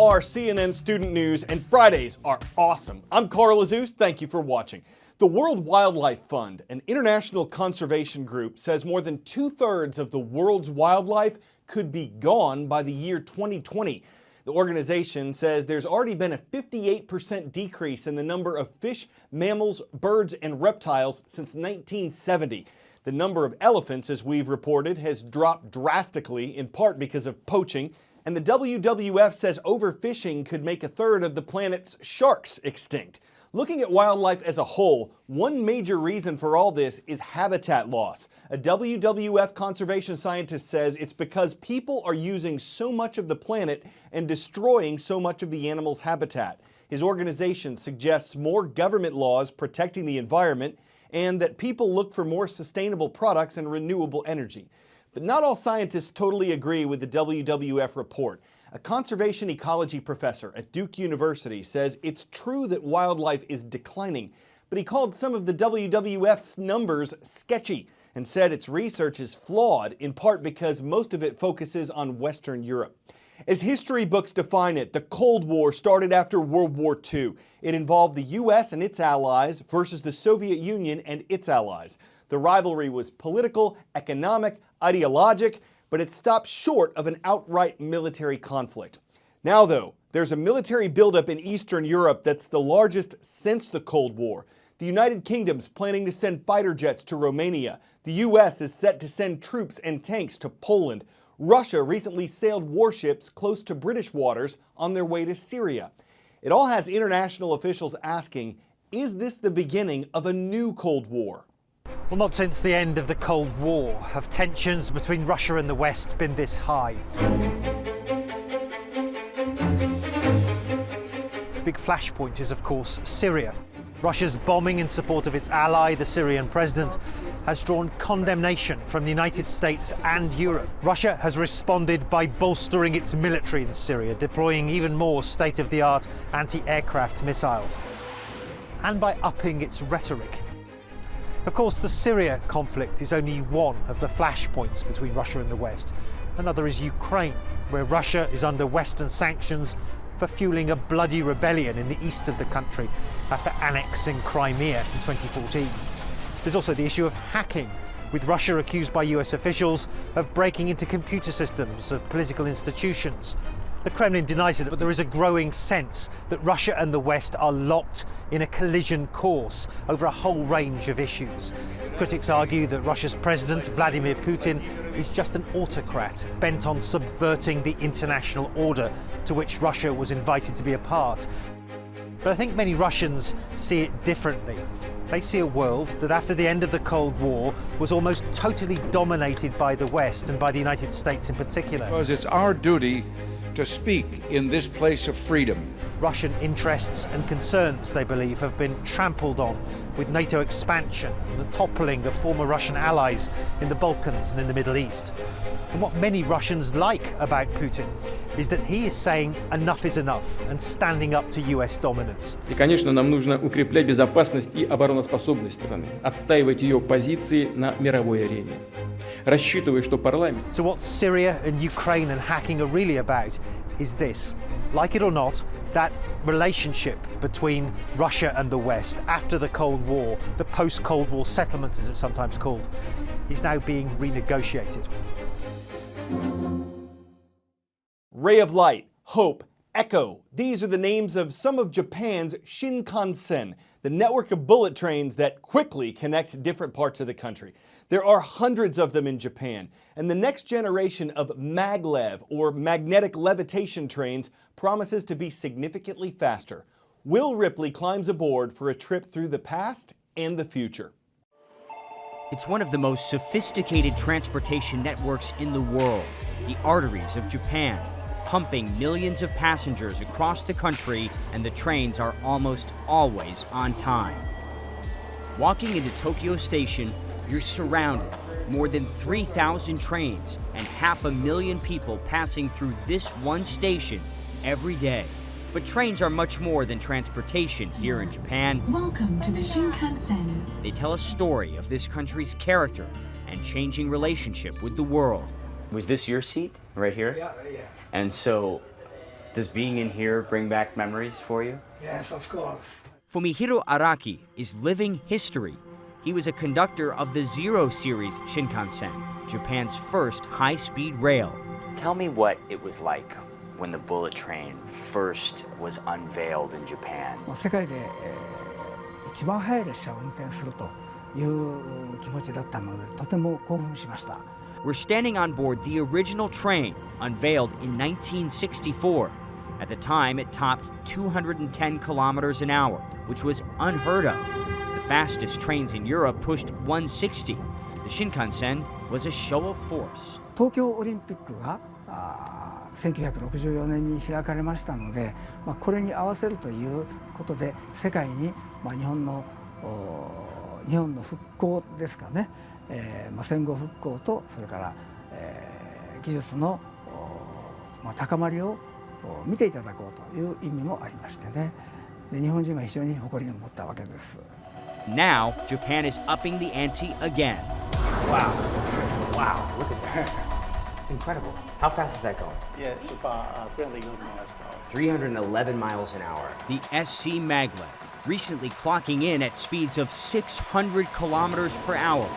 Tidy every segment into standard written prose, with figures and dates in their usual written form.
are CNN Student News, and Fridays are awesome. I'm Carl Azus. Thank you for watching. The World Wildlife Fund, an international conservation group, says more than 2/3 of the world's wildlife could be gone by the year 2020. The organization says there's already been a 58% decrease in the number of fish, mammals, birds, and reptiles since 1970. The number of elephants, as we've reported, has dropped drastically, in part because of poaching. And the WWF says overfishing could make 1/3 of the planet's sharks extinct. Looking at wildlife as a whole, one major reason for all this is habitat loss. A WWF conservation scientist says it's because people are using so much of the planet and destroying so much of the animal's habitat. His organization suggests more government laws protecting the environment and that people look for more sustainable products and renewable energy. But not all scientists totally agree with the WWF report. A conservation ecology professor at Duke University says it's true that wildlife is declining, but he called some of the WWF's numbers sketchy and said its research is flawed, in part because most of it focuses on Western Europe. As history books define it, the Cold War started after World War II. It involved the U.S. and its allies versus the Soviet Union and its allies. The rivalry was political, economic, ideologic, but it stopped short of an outright military conflict. Now, though, there's a military buildup in Eastern Europe that's the largest since the Cold War. The United Kingdom's planning to send fighter jets to Romania. The U.S. is set to send troops and tanks to Poland. Russia recently sailed warships close to British waters on their way to Syria. It all has international officials asking, is this the beginning of a new Cold War? Well, not since the end of the Cold War have tensions between Russia and the West been this high. The big flashpoint is, of course, Syria. Russia's bombing in support of its ally, the Syrian president, has drawn condemnation from the United States and Europe. Russia has responded by bolstering its military in Syria, deploying even more state-of-the-art anti-aircraft missiles, and by upping its rhetoric. Of course, the Syria conflict is only one of the flashpoints between Russia and the West. Another is Ukraine, where Russia is under Western sanctions for fueling a bloody rebellion in the east of the country after annexing Crimea in 2014. There's also the issue of hacking, with Russia accused by US officials of breaking into computer systems of political institutions. The Kremlin denies it, but there is a growing sense that Russia and the West are locked in a collision course over a whole range of issues. Critics argue that Russia's president, Vladimir Putin, is just an autocrat bent on subverting the international order to which Russia was invited to be a part. But I think many Russians see it differently. They see a world that after the end of the Cold War was almost totally dominated by the West and by the United States in particular. Because it's our duty to speak in this place of freedom. Russian interests and concerns, they believe, have been trampled on with NATO expansion and the toppling of former Russian allies in the Balkans and in the Middle East. And what many Russians like about Putin is that he is saying enough is enough and standing up to US dominance. И, конечно, нам нужно укреплять безопасность и обороноспособность страны, отстаивать ее позиции на мировой арене. Рассчитываю, что парламент... So what Syria and Ukraine and hacking are really about is this. Like it or not, that relationship between Russia and the West after the Cold War, the post-Cold War settlement as it's sometimes called, is now being renegotiated. Ray of Light, Hope, Echo. These are the names of some of Japan's Shinkansen, the network of bullet trains that quickly connect different parts of the country. There are hundreds of them in Japan, and the next generation of maglev, or magnetic levitation trains, promises to be significantly faster. Will Ripley climbs aboard for a trip through the past and the future. It's one of the most sophisticated transportation networks in the world, the arteries of Japan, pumping millions of passengers across the country, and the trains are almost always on time. Walking into Tokyo Station, you're surrounded. More than 3,000 trains and 500,000 people passing through this one station every day. But trains are much more than transportation here in Japan. Welcome to the Shinkansen. They tell a story of this country's character and changing relationship with the world. Was this your seat right here? Yeah. And so Does being in here bring back memories for you? Yes, of course. Fumihiro Araki is living history. He was a conductor of the Zero Series Shinkansen, Japan's first high-speed rail. Tell me what it was like when the bullet train first was unveiled in Japan. 世界で、一番速い列車を運転するという気持ちだったので、とても興奮しました。We're standing on board the original train, unveiled in 1964. At the time, it topped 210 kilometers an hour, which was unheard of. The fastest trains in Europe pushed 160. The Shinkansen was a show of force. 東京オリンピックが1964年に開かれましたので、これに合わせるということで世界に、日本の復興ですかね、戦後復興とそれから、技術の、高まりを見ていただこうという意味もありましてね。で、日本人は非常に誇りに思ったわけです。Now, Japan is upping the ante again. Wow, look at that. It's incredible. How fast is that going? Yeah, it's about 311 miles per hour. 311 miles an hour. The SC Maglev, recently clocking in at speeds of 600 kilometers per hour.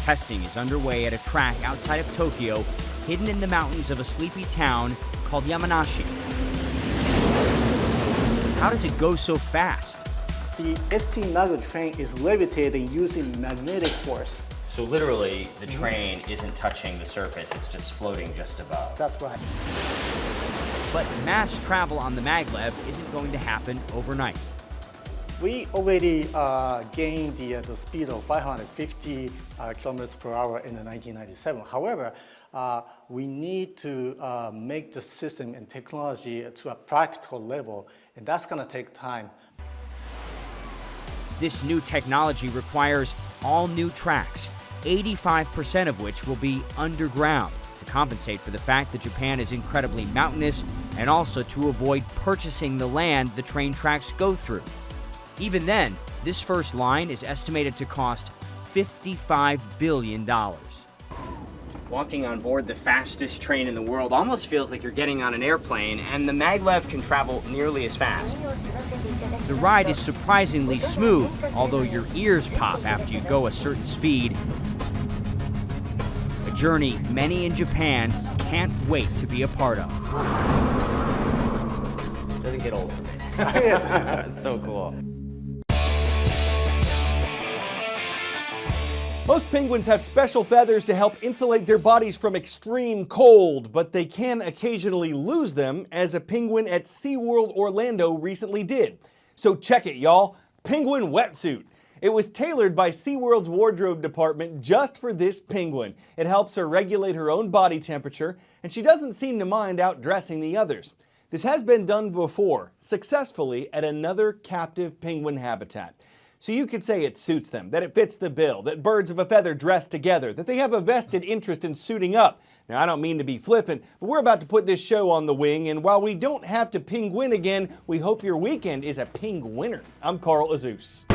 Testing is underway at a track outside of Tokyo, hidden in the mountains of a sleepy town called Yamanashi. How does it go so fast? The SC Maglev train is levitating using magnetic force. So literally, the train isn't touching the surface, it's just floating just above. That's right. But mass travel on the Maglev isn't going to happen overnight. We already gained the speed of 550 kilometers per hour in 1997. However, we need to make the system and technology to a practical level, and that's going to take time. This new technology requires all new tracks, 85% of which will be underground, to compensate for the fact that Japan is incredibly mountainous and also to avoid purchasing the land the train tracks go through. Even then, this first line is estimated to cost $55 billion. Walking on board the fastest train in the world almost feels like you're getting on an airplane, and the maglev can travel nearly as fast. The ride is surprisingly smooth, although your ears pop after you go a certain speed. A journey many in Japan can't wait to be a part of. Doesn't get old for me. It's so cool. Most penguins have special feathers to help insulate their bodies from extreme cold, but they can occasionally lose them, as a penguin at SeaWorld Orlando recently did. So check it, y'all. Penguin wetsuit. It was tailored by SeaWorld's wardrobe department just for this penguin. It helps her regulate her own body temperature, and she doesn't seem to mind outdressing the others. This has been done before, successfully, at another captive penguin habitat. So you could say it suits them, that it fits the bill, that birds of a feather dress together, that they have a vested interest in suiting up. Now, I don't mean to be flippant, but we're about to put this show on the wing, and while we don't have to penguin again, we hope your weekend is a penguiner. I'm Carl Azus.